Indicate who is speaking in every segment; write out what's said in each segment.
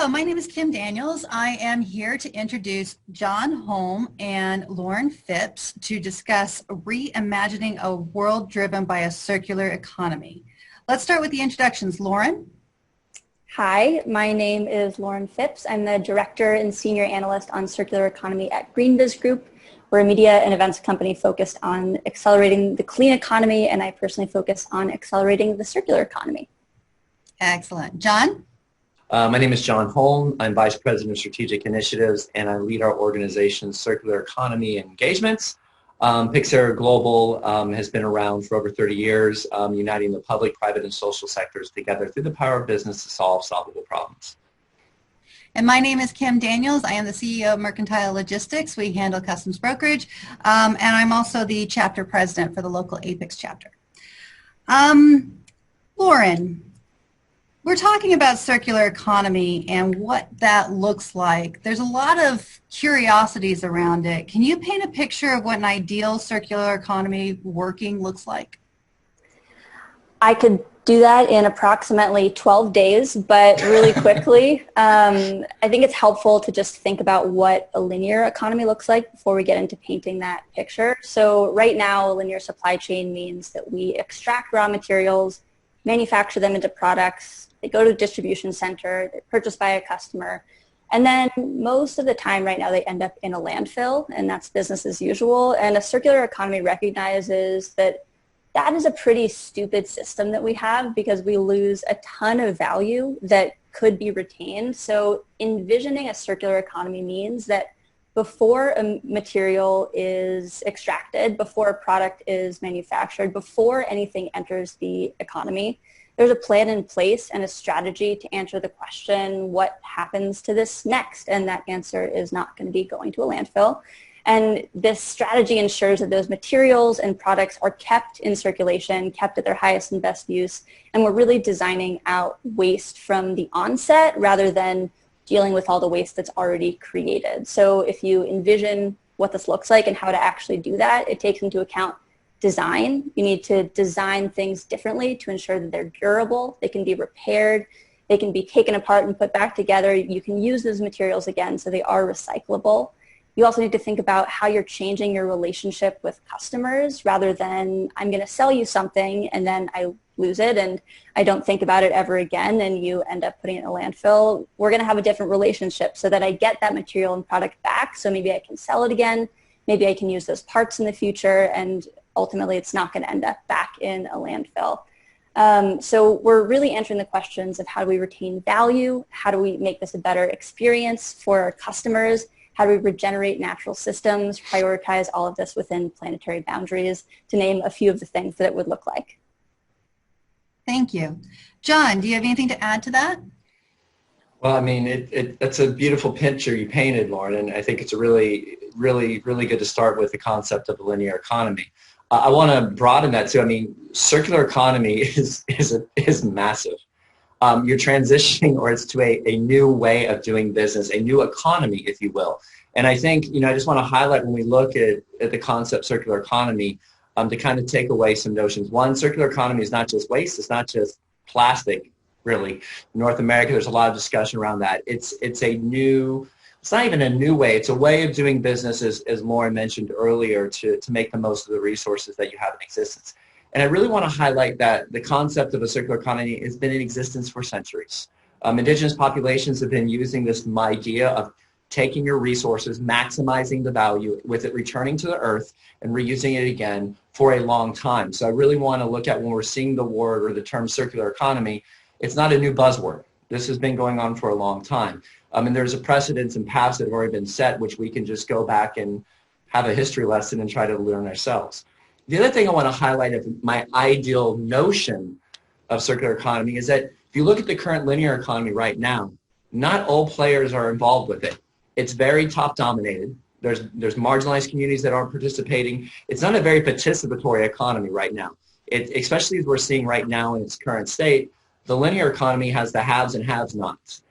Speaker 1: Hello, my name is Kim Daniels. I am here to introduce John Holm and Lauren Phipps to discuss reimagining a world driven by a circular economy. Let's start with the introductions. Lauren?
Speaker 2: Hi, my name is Lauren Phipps. I'm the Director and Senior Analyst on Circular Economy at GreenBiz Group. We're a media and events company focused on accelerating the clean economy, and I personally focus on accelerating the circular economy.
Speaker 1: Excellent. John?
Speaker 3: My name is John Holm. I'm Vice President of Strategic Initiatives, and I lead our organization's circular economy engagements. PYXERA Global has been around for over 30 years, uniting the public, private, and social sectors together through the power of business to solve solvable problems.
Speaker 1: And my name is Kim Daniels. I am the CEO of Mercantile Logistics. We handle customs brokerage, and I'm also the chapter president for the local APIX chapter. Lauren, we're talking about circular economy and what that looks like. There's a lot of curiosities around it. Can you paint a picture of what an ideal circular economy working looks like?
Speaker 2: I could do that in approximately 12 days, but really quickly, I think it's helpful to just think about what a linear economy looks like before we get into painting that picture. So right now, a linear supply chain means that we extract raw materials, manufacture them into products, they go to a distribution center, they're purchased by a customer, and then most of the time right now they end up in a landfill, and that's business as usual. And a circular economy recognizes that that is a pretty stupid system that we have because we lose a ton of value that could be retained. So envisioning a circular economy means that before a material is extracted, before a product is manufactured, before anything enters the economy, there's a plan in place and a strategy to answer the question, what happens to this next? And that answer is not going to be going to a landfill. And this strategy ensures that those materials and products are kept in circulation, kept at their highest and best use, and we're really designing out waste from the onset rather than dealing with all the waste that's already created. So if you envision what this looks like and how to actually do that, it takes into account design. You need to design things differently to ensure that they're durable, they can be repaired, they can be taken apart and put back together. You can use those materials again so they are recyclable. You also need to think about how you're changing your relationship with customers rather than I'm going to sell you something and then I lose it and I don't think about it ever again and you end up putting it in a landfill. We're going to have a different relationship so that I get that material and product back so maybe I can sell it again, maybe I can use those parts in the future, and ultimately it's not going to end up back in a landfill. So we're really answering the questions of how do we retain value, how do we make this a better experience for our customers, how do we regenerate natural systems, prioritize all of this within planetary boundaries, to name a few of the things that it would look like.
Speaker 1: Thank you. John, do you have anything to add to that?
Speaker 3: Well, I mean, that's a beautiful picture you painted, Lauren, and I think it's a really good to start with the concept of a linear economy. I want to broaden that too. I mean, circular economy is massive. You're transitioning, or it's to a new way of doing business, a new economy, if you will. And I think, I just want to highlight when we look at the concept circular economy, to kind of take away some notions. One, circular economy is not just waste, it's not just plastic, really. In North America, there's a lot of discussion around that. It's not even a new way, it's a way of doing business, as Lauren mentioned earlier, to make the most of the resources that you have in existence. And I really want to highlight that the concept of a circular economy has been in existence for centuries. Indigenous populations have been using this idea of taking your resources, maximizing the value, with it returning to the earth and reusing it again for a long time. So I really want to look at when we're seeing the word or the term circular economy, it's not a new buzzword. This has been going on for a long time. And there's a precedence and paths that have already been set, which we can just go back and have a history lesson and try to learn ourselves. The other thing I want to highlight of my ideal notion of circular economy is that if you look at the current linear economy right now, not all players are involved with it. It's very top dominated. There's marginalized communities that aren't participating. It's not a very participatory economy right now. Especially as we're seeing right now in its current state, the linear economy has the haves and have-nots.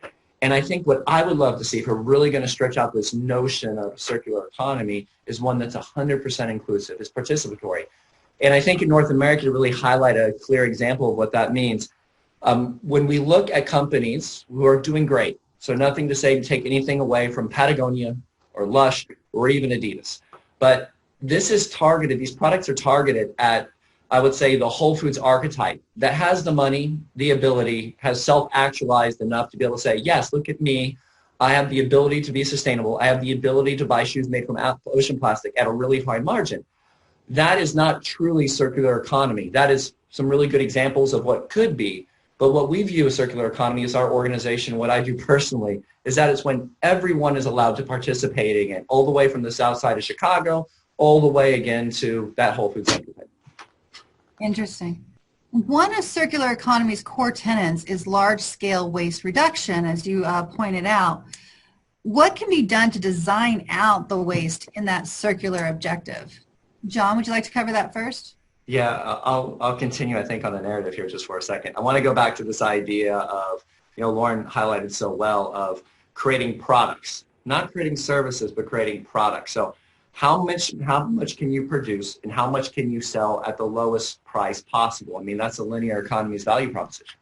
Speaker 3: And I think what I would love to see, if we're really going to stretch out this notion of circular economy, is one that's 100% inclusive, is participatory. And I think in North America, to really highlight a clear example of what that means, when we look at companies who are doing great, So nothing to say to take anything away from Patagonia or Lush or even Adidas. But this is targeted, these products are targeted at, I would say, the Whole Foods archetype that has the money, the ability, has self-actualized enough to be able to say, yes, look at me. I have the ability to be sustainable. I have the ability to buy shoes made from ocean plastic at a really high margin. That is not truly circular economy. That is some really good examples of what could be. But what we view as circular economy is our organization, what I do personally, is that it's when everyone is allowed to participate in it, all the way from the south side of Chicago, all the way again to that Whole Foods neighborhood.
Speaker 1: Interesting. One of circular economy's core tenets is large-scale waste reduction, as you pointed out. What can be done to design out the waste in that circular objective? John, would you like to cover that first?
Speaker 3: Yeah, I'll continue, I think, on the narrative here just for a second. I want to go back to this idea of, Lauren highlighted so well, of creating products, not creating services, but creating products. So how much can you produce and how much can you sell at the lowest price possible? I mean, that's a linear economy's value proposition.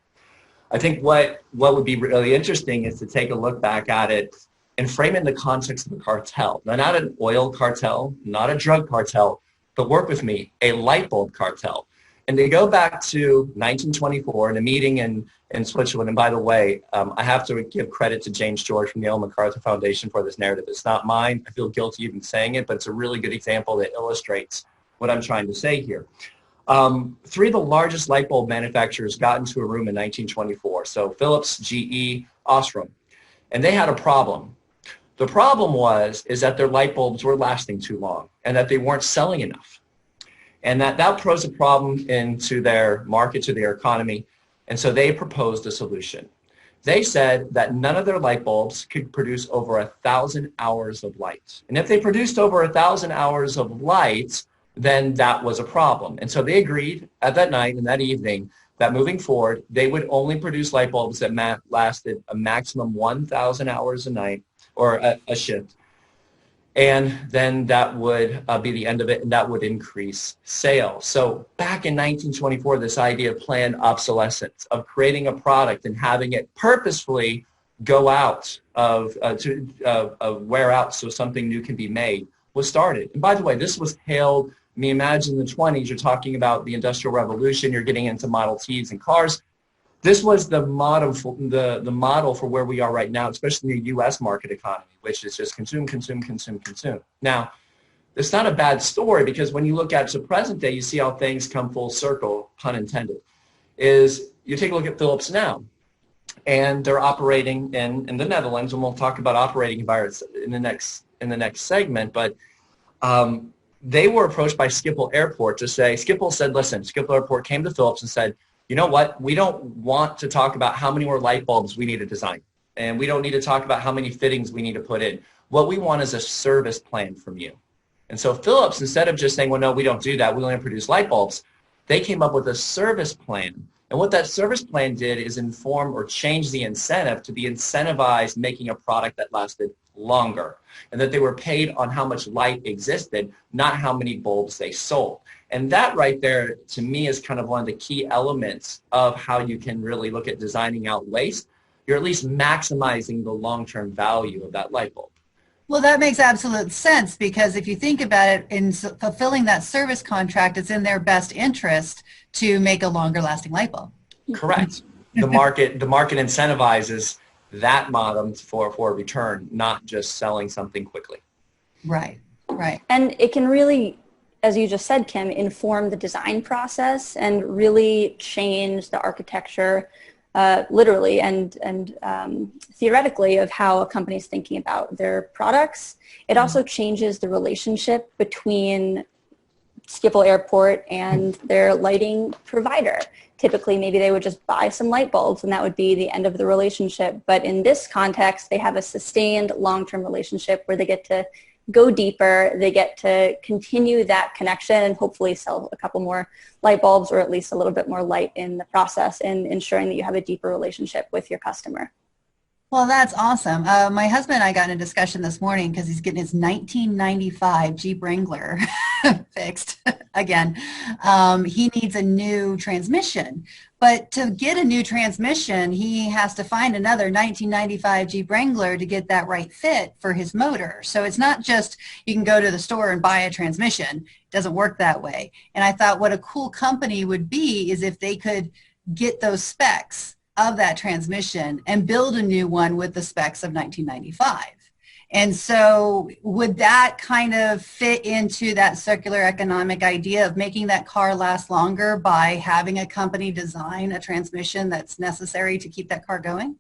Speaker 3: I think what would be really interesting is to take a look back at it and frame it in the context of a cartel. Now, not an oil cartel, not a drug cartel, but work with me, a light bulb cartel. And they go back to 1924 in a meeting in Switzerland. And by the way, I have to give credit to James George from the Ellen MacArthur Foundation for this narrative. It's not mine. I feel guilty even saying it, but it's a really good example that illustrates what I'm trying to say here. Three of the largest light bulb manufacturers got into a room in 1924. So Philips, GE, Osram. And they had a problem. The problem is that their light bulbs were lasting too long and that they weren't selling enough. And that posed a problem into their market, to their economy. And so they proposed a solution. They said that none of their light bulbs could produce over 1,000 hours of light. And if they produced over 1,000 hours of light, then that was a problem. And so they agreed at that night and that evening that moving forward, they would only produce light bulbs that lasted a maximum 1,000 hours a night or a shift. And then that would be the end of it, and that would increase sales. So back in 1924, this idea of planned obsolescence, of creating a product and having it purposefully go out of wear out so something new can be made was started. And by the way, this was hailed, I mean, imagine the 20s, you're talking about the Industrial Revolution, you're getting into Model Ts and cars. This was the model for where we are right now, especially in the U.S. market economy, which is just consume, consume, consume, consume. Now, it's not a bad story because when you look at the present day, you see how things come full circle, pun intended, is you take a look at Philips now, and they're operating in the Netherlands, and we'll talk about operating environments in the next segment, but they were approached by Schiphol Airport to say, Schiphol said, listen, Schiphol Airport came to Philips and said, you know what, we don't want to talk about how many more light bulbs we need to design. And we don't need to talk about how many fittings we need to put in. What we want is a service plan from you. And so Philips, instead of just saying, well, no, we don't do that, we only produce light bulbs, they came up with a service plan. And what that service plan did is inform or change the incentive to be incentivized making a product that lasted longer. And that they were paid on how much light existed, not how many bulbs they sold. And that right there, to me, is kind of one of the key elements of how you can really look at designing out waste. You're at least maximizing the long-term value of that light bulb.
Speaker 1: Well, that makes absolute sense because if you think about it, in fulfilling that service contract, it's in their best interest to make a longer lasting light bulb.
Speaker 3: Correct. The market incentivizes that model for a return, not just selling something quickly.
Speaker 1: Right, right.
Speaker 2: And it can really, as you just said, Kim, inform the design process and really change the architecture, literally and theoretically, of how a company is thinking about their products. It also changes the relationship between Schiphol Airport and their lighting provider. Typically, maybe they would just buy some light bulbs and that would be the end of the relationship. But in this context, they have a sustained long-term relationship where they get to go deeper, they get to continue that connection and hopefully sell a couple more light bulbs or at least a little bit more light in the process and ensuring that you have a deeper relationship with your customer.
Speaker 1: Well, that's awesome. My husband and I got in a discussion this morning because he's getting his 1995 Jeep Wrangler fixed again. He needs a new transmission. But to get a new transmission, he has to find another 1995 Jeep Wrangler to get that right fit for his motor. So it's not just you can go to the store and buy a transmission. It doesn't work that way. And I thought what a cool company would be is if they could get those specs of that transmission and build a new one with the specs of 1995. And so would that kind of fit into that circular economic idea of making that car last longer by having a company design a transmission that's necessary to keep that car going?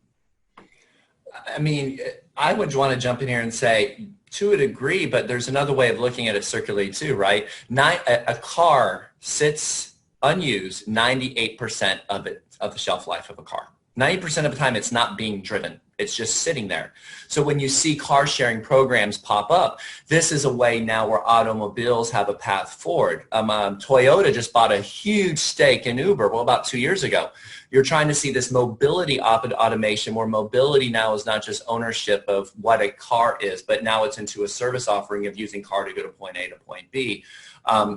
Speaker 3: I mean, I would want to jump in here and say, to a degree, but there's another way of looking at it circularly too, right? A car sits unused 98% of the shelf life of a car. 90% of the time it's not being driven. It's just sitting there. So when you see car sharing programs pop up, this is a way now where automobiles have a path forward. Toyota just bought a huge stake in Uber, well, about 2 years ago. You're trying to see this mobility automation where mobility now is not just ownership of what a car is, but now it's into a service offering of using car to go to point A to point B.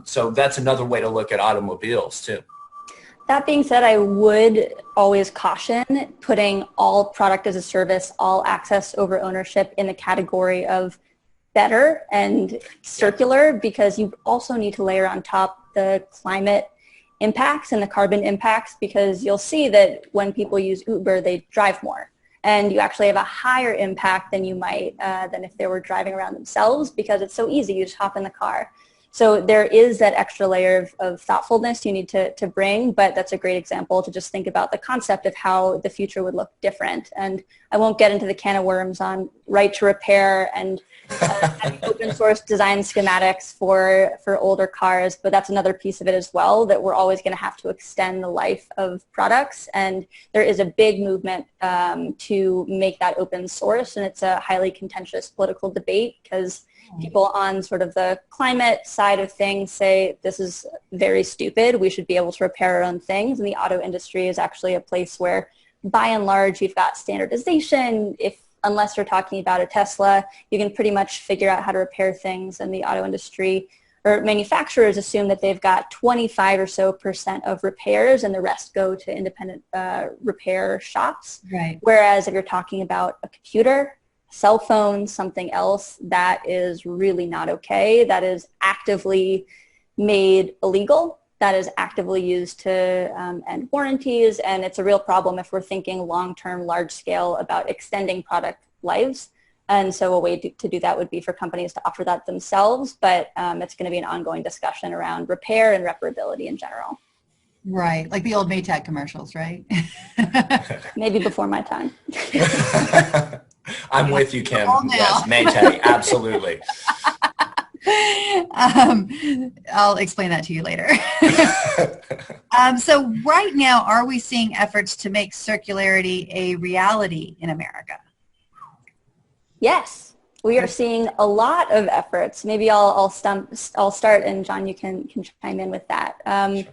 Speaker 3: So that's another way to look at automobiles too.
Speaker 2: That being said, I would always caution putting all product as a service, all access over ownership in the category of better and circular, because you also need to layer on top the climate impacts and the carbon impacts, because you'll see that when people use Uber, they drive more. And you actually have a higher impact than you might than if they were driving around themselves, because it's so easy. You just hop in the car. So there is that extra layer of thoughtfulness you need to bring, but that's a great example to just think about the concept of how the future would look different. And I won't get into the can of worms on right to repair and open source design schematics for older cars, but that's another piece of it as well, that we're always going to have to extend the life of products. And there is a big movement to make that open source, and it's a highly contentious political debate because people on sort of the climate side of things say this is very stupid. We should be able to repair our own things. And the auto industry is actually a place where, by and large, you've got standardization. Unless you're talking about a Tesla, you can pretty much figure out how to repair things. And the auto industry or manufacturers assume that they've got 25% or so of repairs, and the rest go to independent repair shops.
Speaker 1: Right.
Speaker 2: Whereas if you're talking about a computer, cell phone, something else, that is really not okay. That is actively made illegal. That is actively used to end warranties. And it's a real problem if we're thinking long-term, large-scale about extending product lives. And so a way to do that would be for companies to offer that themselves. But it's going to be an ongoing discussion around repair and reparability in general.
Speaker 1: Right. Like the old Maytag commercials, right?
Speaker 2: Maybe before my time.
Speaker 3: I'm with you, Kim. Yes, Maytag, absolutely.
Speaker 1: I'll explain that to you later. So right now, are we seeing efforts to make circularity a reality in America?
Speaker 2: Yes, we are seeing a lot of efforts. Maybe I'll start, and John, you can chime in with that. Sure.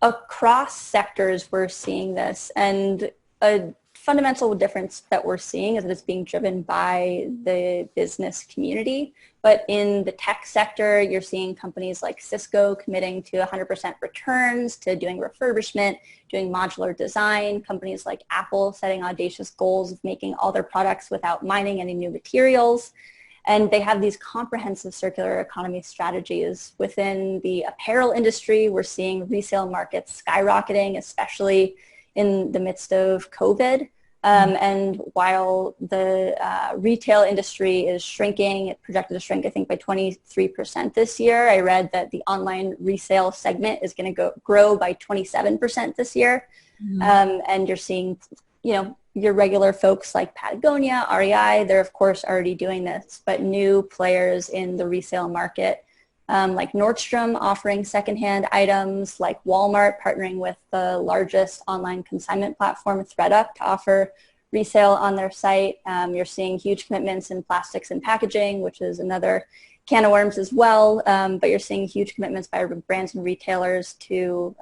Speaker 2: Across sectors, we're seeing this, and a fundamental difference that we're seeing is that it's being driven by the business community. But in the tech sector, you're seeing companies like Cisco committing to 100% returns, to doing refurbishment, doing modular design, companies like Apple setting audacious goals of making all their products without mining any new materials. And they have these comprehensive circular economy strategies. Within the apparel industry, we're seeing resale markets skyrocketing, especially in the midst of COVID. And while the retail industry is shrinking, it projected to shrink, I think, by 23% this year. I read that the online resale segment is going to grow by 27% this year. Mm-hmm. And you're seeing, your regular folks like Patagonia, REI, they're of course already doing this, but new players in the resale market, like Nordstrom offering secondhand items, like Walmart partnering with the largest online consignment platform, ThredUp, to offer resale on their site. You're seeing huge commitments in plastics and packaging, which is another can of worms as well, but you're seeing huge commitments by brands and retailers to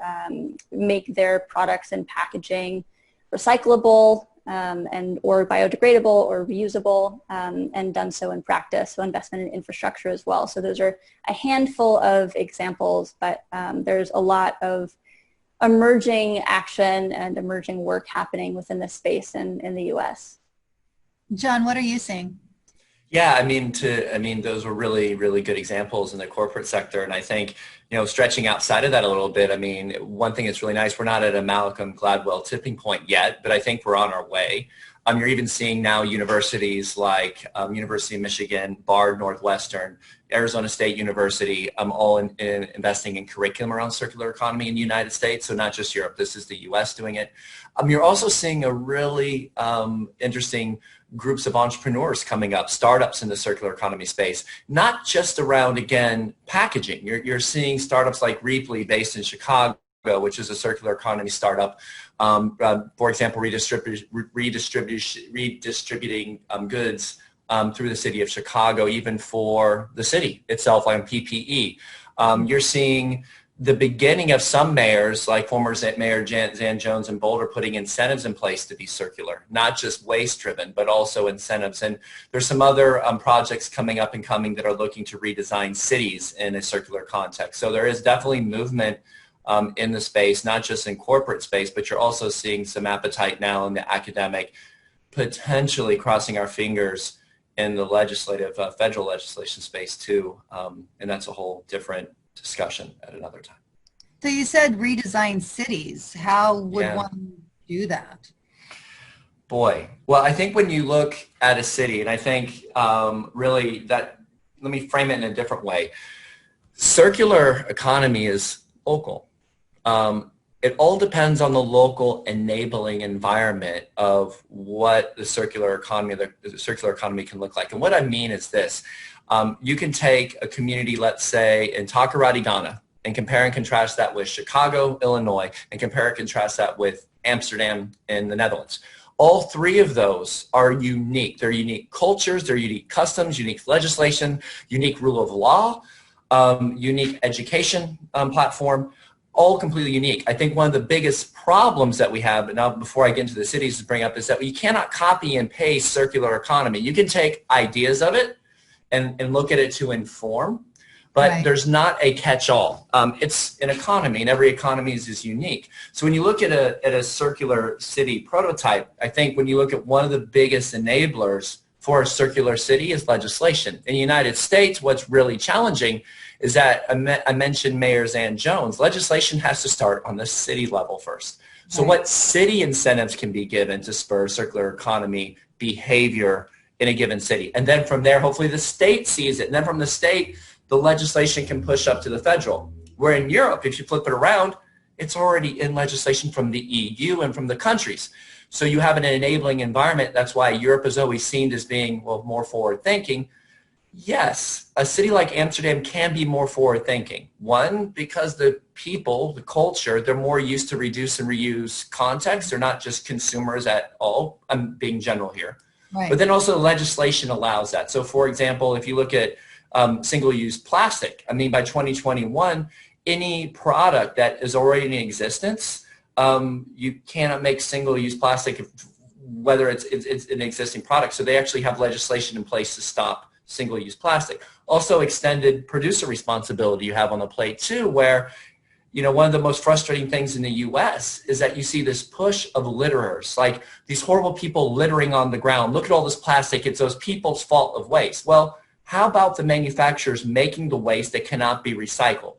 Speaker 2: make their products and packaging recyclable. and or biodegradable or reusable, and done so in practice. So investment in infrastructure as well. So those are a handful of examples, but there's a lot of emerging action and emerging work happening within this space in the U.S.
Speaker 1: John, what are you seeing?
Speaker 3: Yeah, I mean, those were really, really good examples in the corporate sector. And I think, stretching outside of that a little bit, I mean, one thing that's really nice, we're not at a Malcolm Gladwell tipping point yet, but I think we're on our way. You're even seeing now universities like University of Michigan, Bard, Northwestern, Arizona State University, all in investing in curriculum around circular economy in the United States. So not just Europe, this is the US doing it. You're also seeing a really interesting groups of entrepreneurs coming up, startups in the circular economy space, not just around, again, packaging. You're seeing startups like Reaply based in Chicago, which is a circular economy startup, for example, redistributing goods through the city of Chicago, even for the city itself, like PPE. You're seeing the beginning of some mayors, like former Mayor Zan Jones in Boulder, putting incentives in place to be circular, not just waste-driven, but also incentives. And there's some other projects coming up and coming that are looking to redesign cities in a circular context. So there is definitely movement in the space, not just in corporate space, but you're also seeing some appetite now in the academic, potentially crossing our fingers in the legislative, federal legislation space too. And that's a whole different discussion at another time.
Speaker 1: So you said redesign cities. How would one do that?
Speaker 3: Boy, well, I think when you look at a city, and I think really that, let me frame it in a different way. Circular economy is local. It all depends on the local enabling environment of what the circular economy can look like. And what I mean is this. You can take a community, let's say, in Takoradi, Ghana, and compare and contrast that with Chicago, Illinois, and compare and contrast that with Amsterdam in the Netherlands. All three of those are unique. They're unique cultures, they're unique customs, unique legislation, unique rule of law, unique education platform, all completely unique. I think one of the biggest problems that we have, but now before I get into the cities to bring up, is that we cannot copy and paste circular economy. You can take ideas of it and look at it to inform, but there's not a catch-all. It's an economy, and every economy is unique. So when you look at a circular city prototype, I think when you look at one of the biggest enablers for a circular city is legislation. In the United States, what's really challenging is that I mentioned Mayor Zan Jones. Legislation has to start on the city level first. So what city incentives can be given to spur circular economy behavior in a given city? And then from there, hopefully the state sees it. And then from the state, the legislation can push up to the federal. Where in Europe, if you flip it around, it's already in legislation from the EU and from the countries. So you have an enabling environment. That's why Europe is always seen as being, well, more forward-thinking. Yes, a city like Amsterdam can be more forward-thinking. One, because the people, the culture, they're more used to reduce and reuse context. They're not just consumers at all. I'm being general here. But then also legislation allows that. So for example, if you look at single-use plastic, I mean, by 2021, any product that is already in existence, you cannot make single-use plastic, whether it's an existing product. So they actually have legislation in place to stop single-use plastic. Also, extended producer responsibility you have on the plate too, where, one of the most frustrating things in the U.S. is that you see this push of litterers, like these horrible people littering on the ground. Look at all this plastic. It's those people's fault of waste. Well, how about the manufacturers making the waste that cannot be recycled?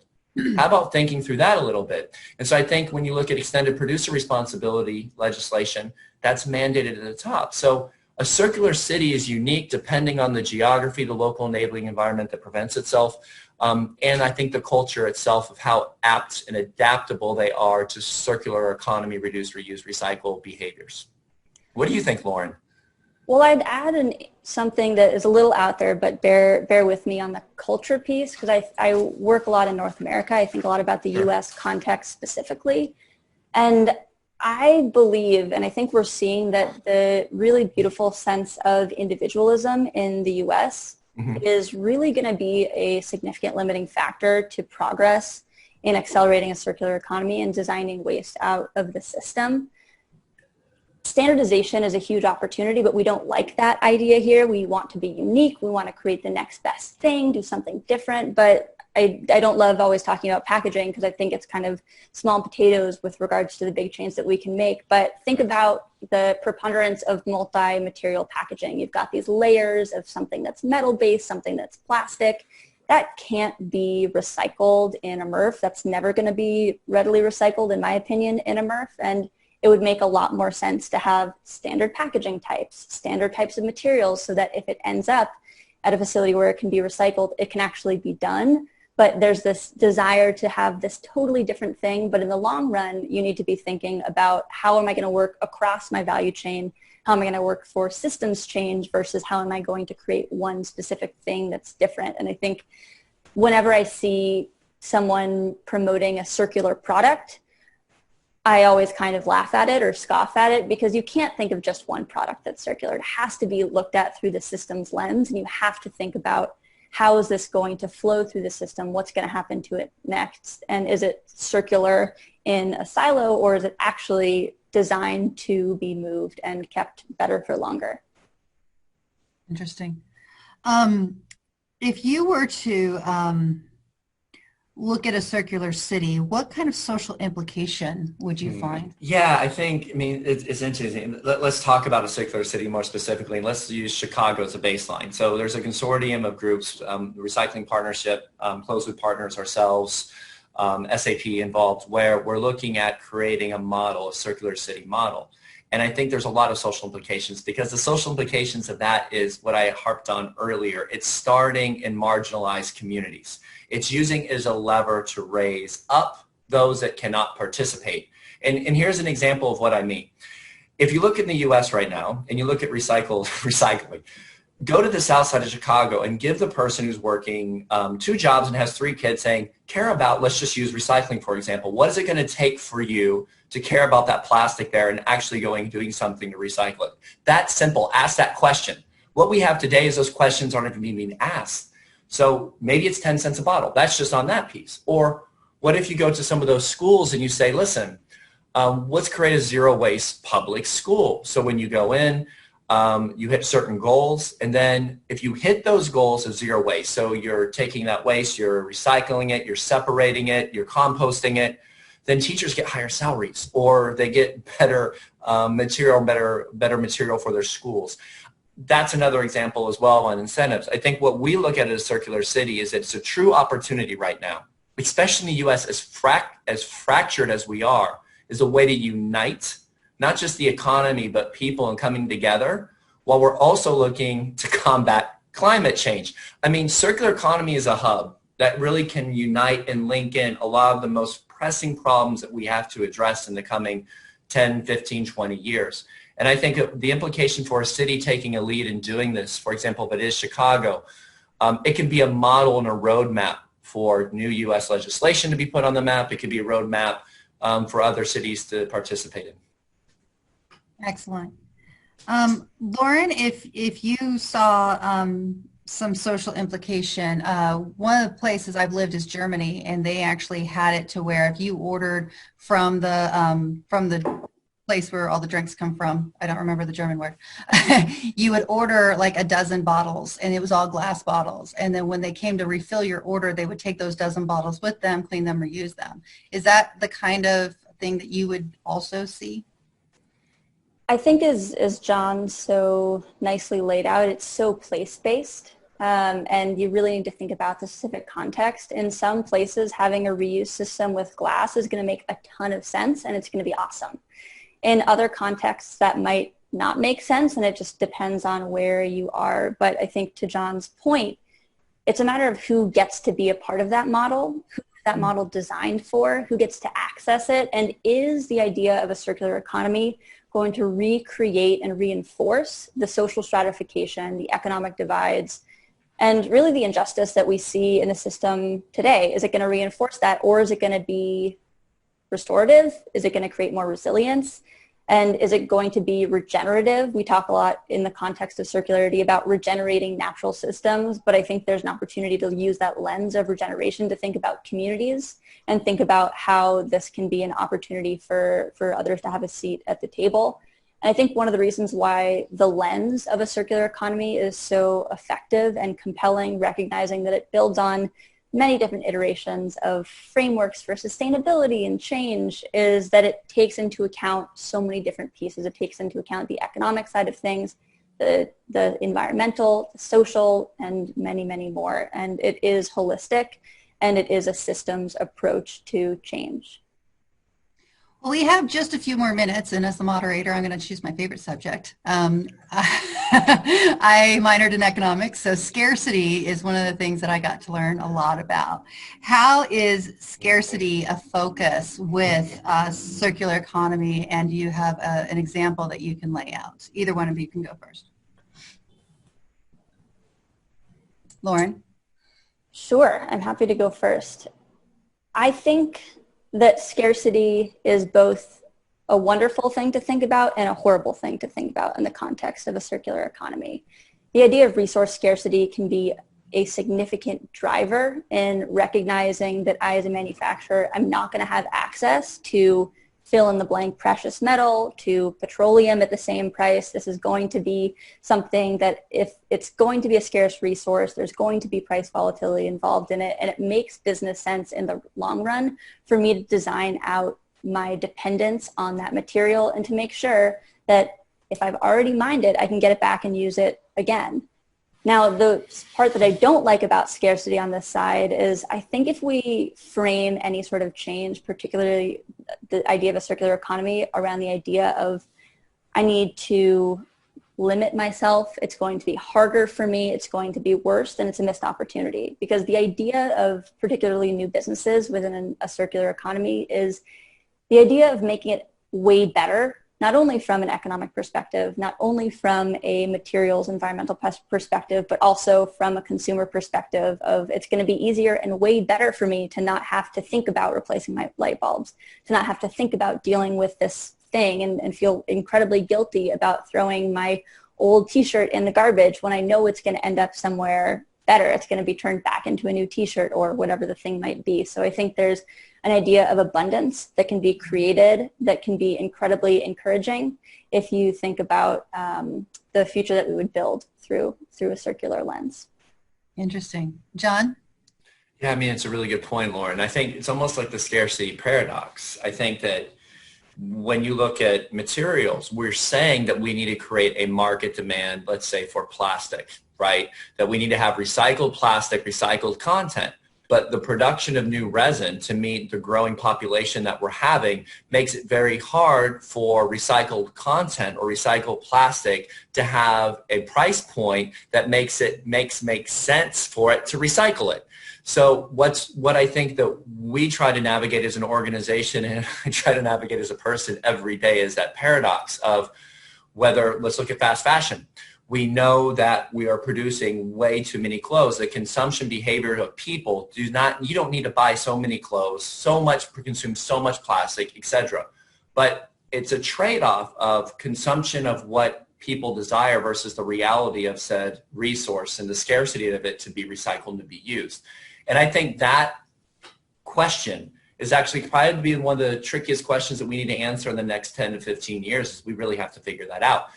Speaker 3: How about thinking through that a little bit? And so I think when you look at extended producer responsibility legislation, that's mandated at the top. So a circular city is unique depending on the geography, the local enabling environment that prevents itself, and I think the culture itself of how apt and adaptable they are to circular economy, reduce, reuse, recycle behaviors. What do you think, Lauren?
Speaker 2: Well, I'd add something that is a little out there, but bear with me on the culture piece, because I work a lot in North America. I think a lot about the U.S. context specifically. And I believe, and I think we're seeing that the really beautiful sense of individualism in the U.S. is really going to be a significant limiting factor to progress in accelerating a circular economy and designing waste out of the system. standardization is a huge opportunity, but we don't like that idea here. We want to be unique. We want to create the next best thing, do something different. But I don't love always talking about packaging because I think it's kind of small potatoes with regards to the big change that we can make. But think about the preponderance of multi-material packaging. You've got these layers of something that's metal-based, something that's plastic. That can't be recycled in a MRF. That's never going to be readily recycled, in my opinion, in a MRF. And it would make a lot more sense to have standard packaging types, standard types of materials, so that if it ends up at a facility where it can be recycled, it can actually be done. But there's this desire to have this totally different thing. But in the long run, you need to be thinking about how am I going to work across my value chain? How am I going to work for systems change versus how am I going to create one specific thing that's different? And I think whenever I see someone promoting a circular product, I always kind of laugh at it or scoff at it because you can't think of just one product that's circular. It has to be looked at through the systems lens, and you have to think about how is this going to flow through the system? What's going to happen to it next? And is it circular in a silo, or is it actually designed to be moved and kept better for longer?
Speaker 1: Interesting. If you were to look at a circular city, what kind of social implication would you find?
Speaker 3: Yeah, I mean, it's interesting. Let's talk about a circular city more specifically. Let's use Chicago as a baseline. So there's a consortium of groups, Recycling Partnership, close with partners ourselves, SAP involved, where we're looking at creating a model, a circular city model. And I think there's a lot of social implications because the social implications of that is what I harped on earlier. It's starting in marginalized communities. It's using it as a lever to raise up those that cannot participate. And here's an example of what I mean. If you look in the US right now and you look at recycling, go to the south side of Chicago and give the person who's working 2 jobs and has 3 kids saying, care about, let's just use recycling, for example. What is it going to take for you to care about that plastic there and actually doing something to recycle it? That's simple. Ask that question. What we have today is those questions aren't even being asked. So maybe it's 10 cents a bottle. That's just on that piece. Or what if you go to some of those schools and you say, listen, let's create a zero waste public school. So when you go in, you hit certain goals, and then if you hit those goals of zero waste, so you're taking that waste, you're recycling it, you're separating it, you're composting it, then teachers get higher salaries or they get better material for their schools. That's another example as well on incentives. I think what we look at as a circular city is it's a true opportunity right now, especially in the U.S. as fractured as we are, is a way to unite not just the economy, but people and coming together while we're also looking to combat climate change. I mean, circular economy is a hub that really can unite and link in a lot of the most pressing problems that we have to address in the coming 10, 15, 20 years. And I think the implication for a city taking a lead in doing this, for example, if it is Chicago, it can be a model and a roadmap for new U.S. legislation to be put on the map. It could be a roadmap for other cities to participate in.
Speaker 1: Excellent. Lauren, if you saw some social implication, one of the places I've lived is Germany, and they actually had it to where if you ordered from the place where all the drinks come from, I don't remember the German word, you would order like a dozen bottles, and it was all glass bottles. And then when they came to refill your order, they would take those dozen bottles with them, clean them, reuse them. Is that the kind of thing that you would also see?
Speaker 2: I think as John so nicely laid out, it's so place-based, and you really need to think about the specific context. In some places, having a reuse system with glass is going to make a ton of sense, and it's going to be awesome. In other contexts, that might not make sense, and it just depends on where you are. But I think to John's point, it's a matter of who gets to be a part of that model, who is that model designed for, who gets to access it, and is the idea of a circular economy going to recreate and reinforce the social stratification, the economic divides, and really the injustice that we see in the system today? Is it going to reinforce that, or is it going to be restorative? Is it going to create more resilience? And is it going to be regenerative? We talk a lot in the context of circularity about regenerating natural systems, but I think there's an opportunity to use that lens of regeneration to think about communities and think about how this can be an opportunity for others to have a seat at the table. And I think one of the reasons why the lens of a circular economy is so effective and compelling, recognizing that it builds on many different iterations of frameworks for sustainability and change, is that it takes into account so many different pieces. It takes into account the economic side of things, the environmental, the social, and many, many more. And it is holistic, and it is a systems approach to change.
Speaker 1: Well, we have just a few more minutes, and as the moderator, I'm going to choose my favorite subject. I minored in economics, so scarcity is one of the things that I got to learn a lot about. How is scarcity a focus with circular economy, and do you have an example that you can lay out? Either one of you can go first. Lauren?
Speaker 2: Sure, I'm happy to go first. I think that scarcity is both a wonderful thing to think about and a horrible thing to think about in the context of a circular economy. The idea of resource scarcity can be a significant driver in recognizing that I, as a manufacturer, I'm not going to have access to fill in the blank precious metal, to petroleum at the same price. This is going to be something that, if it's going to be a scarce resource, there's going to be price volatility involved in it, and it makes business sense in the long run for me to design out my dependence on that material and to make sure that if I've already mined it, I can get it back and use it again. Now, the part that I don't like about scarcity on this side is I think if we frame any sort of change, particularly the idea of a circular economy, around the idea of I need to limit myself, it's going to be harder for me, it's going to be worse, then it's a missed opportunity. Because the idea of particularly new businesses within a circular economy is the idea of making it way better, not only from an economic perspective, not only from a materials environmental perspective, but also from a consumer perspective of it's going to be easier and way better for me to not have to think about replacing my light bulbs, to not have to think about dealing with this thing and feel incredibly guilty about throwing my old t-shirt in the garbage when I know it's going to end up somewhere better. It's going to be turned back into a new t-shirt or whatever the thing might be. So I think there's an idea of abundance that can be created, that can be incredibly encouraging if you think about the future that we would build through a circular lens.
Speaker 1: Interesting. John?
Speaker 3: Yeah, I mean, it's a really good point, Lauren. I think it's almost like the scarcity paradox. I think that when you look at materials, we're saying that we need to create a market demand, let's say, for plastic, right? That we need to have recycled plastic, recycled content. But the production of new resin to meet the growing population that we're having makes it very hard for recycled content or recycled plastic to have a price point that makes sense for it to recycle it. So what I think that we try to navigate as an organization, and I try to navigate as a person every day, is that paradox of whether, let's look at fast fashion. We know that we are producing way too many clothes. The consumption behavior of people you don't need to buy so many clothes, consume so much plastic, etc. But it's a trade-off of consumption of what people desire versus the reality of said resource and the scarcity of it to be recycled and to be used. And I think that question is actually probably one of the trickiest questions that we need to answer in the next 10 to 15 years. Is we really have to figure that out.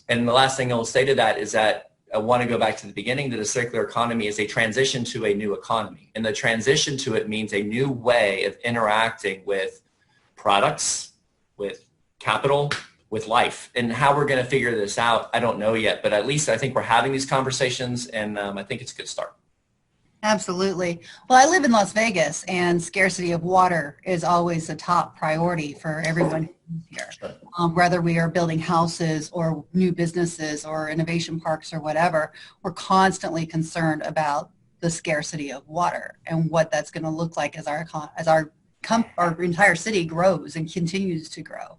Speaker 3: And the last thing I will say to that is that I want to go back to the beginning, that a circular economy is a transition to a new economy. And the transition to it means a new way of interacting with products, with capital, with life. And how we're going to figure this out, I don't know yet. But at least I think we're having these conversations, and I think it's a good start.
Speaker 1: Absolutely. Well, I live in Las Vegas, and scarcity of water is always a top priority for everyone here.
Speaker 3: Sure.
Speaker 1: Whether we are building houses or new businesses or innovation parks or whatever, we're constantly concerned about the scarcity of water and what that's going to look like as our entire city grows and continues to grow.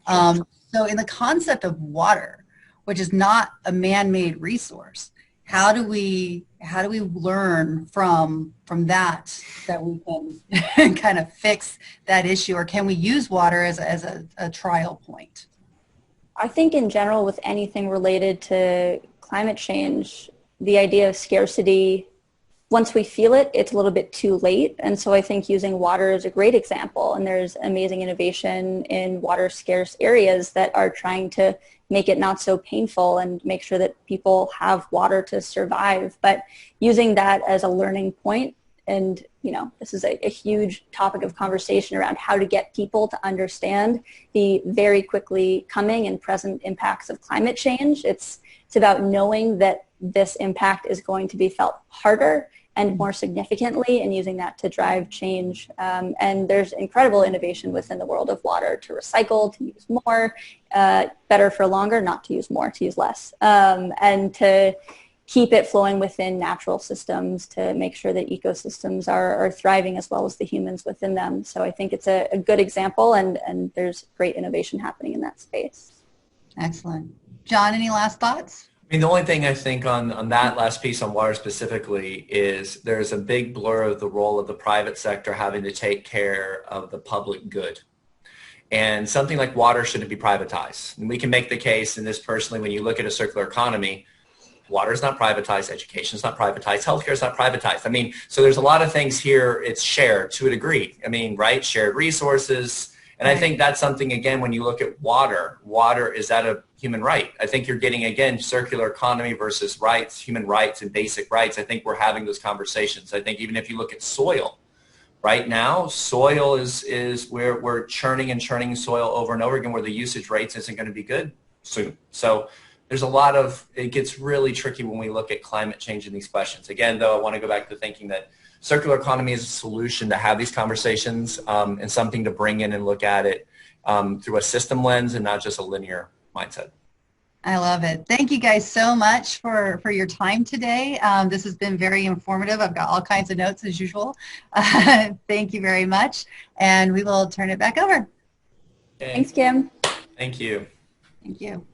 Speaker 1: So in the concept of water, which is not a man-made resource, how do we learn from that we can kind of fix that issue, or can we use water as a trial point?
Speaker 2: I think in general with anything related to climate change, the idea of scarcity once we feel it, it's a little bit too late. And so I think using water is a great example. And there's amazing innovation in water scarce areas that are trying to make it not so painful and make sure that people have water to survive. But using that as a learning point, and this is a huge topic of conversation around how to get people to understand the very quickly coming and present impacts of climate change. It's about knowing that this impact is going to be felt harder and more significantly, and using that to drive change. And there's incredible innovation within the world of water to recycle, to use more, better for longer, not to use more, to use less, and to keep it flowing within natural systems to make sure that ecosystems are thriving as well as the humans within them. So I think it's a good example, and there's great innovation happening in that space.
Speaker 1: Excellent. John, any last thoughts?
Speaker 3: I mean, the only thing I think on that last piece on water specifically is there's a big blur of the role of the private sector having to take care of the public good. And something like water shouldn't be privatized. And we can make the case, and this personally, when you look at a circular economy, water is not privatized, education is not privatized, healthcare is not privatized. I mean, so there's a lot of things here, it's shared to a degree. I mean, right, shared resources. And I think that's something, again, when you look at water is that a human right? I think you're getting, again, circular economy versus rights, human rights and basic rights. I think we're having those conversations. I think even if you look at soil, right now, soil is where we're churning and churning soil over and over again, where the usage rates isn't going to be good soon. So there's a lot of, it gets really tricky when we look at climate change in these questions. Again, though, I want to go back to thinking that circular economy is a solution to have these conversations and something to bring in and look at it through a system lens and not just a linear mindset.
Speaker 1: I love it. Thank you guys so much for your time today. This has been very informative. I've got all kinds of notes as usual. Thank you very much. And we will turn it back over.
Speaker 3: Okay.
Speaker 2: Thanks, Kim.
Speaker 3: Thank you.
Speaker 1: Thank you.